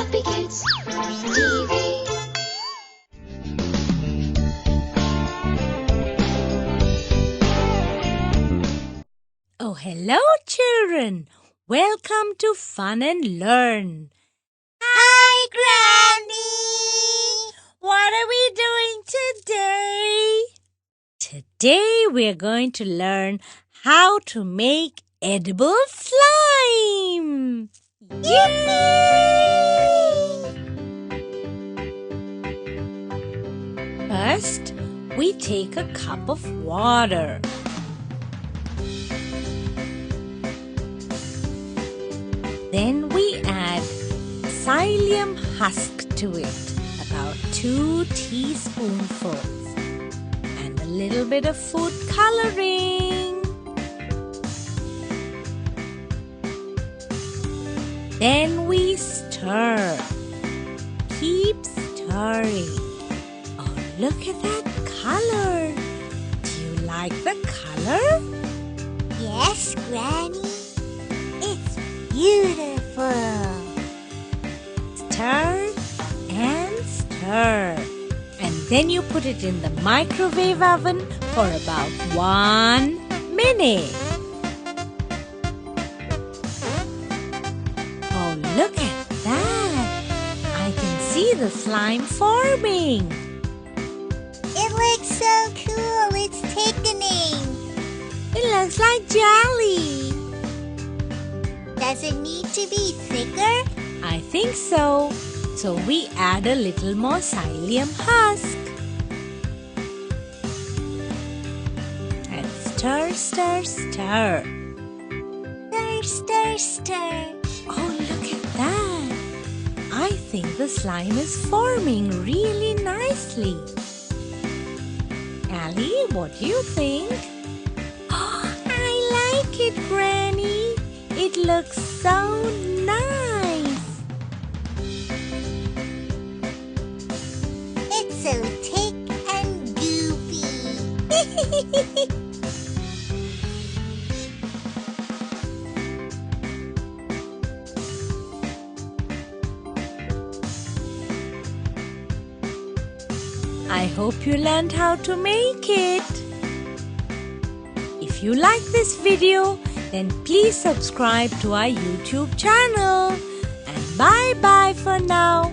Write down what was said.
Happy Kids TV. Oh, hello, children. Welcome to Fun and Learn. Hi, Granny! What are we doing today? Today we're going to learn how to make edible slime. Yippee! First, we take a cup of water. Then we add psyllium husk to it, about 2 teaspoonfuls, and a little bit of food coloring. Then we stir. Keep stirring. Oh, look at that color. Do you like the color? Yes, Granny. It's beautiful. Stir and stir. And then you put it in the microwave oven for about 1 minute. Oh, look at that. I can see the slime forming. It looks so cool. It's thickening. It looks like jelly. Does it need to be thicker? I think so. So we add a little more psyllium husk. And stir, stir, stir. Stir, stir, stir. Oh, look at that. I think the slime is forming really nicely. Ally, what do you think? Oh, I like it, Granny. It looks so nice. It's so thick and goopy. I hope you learned how to make it. If you like this video, then please subscribe to our YouTube channel. And bye-bye for now.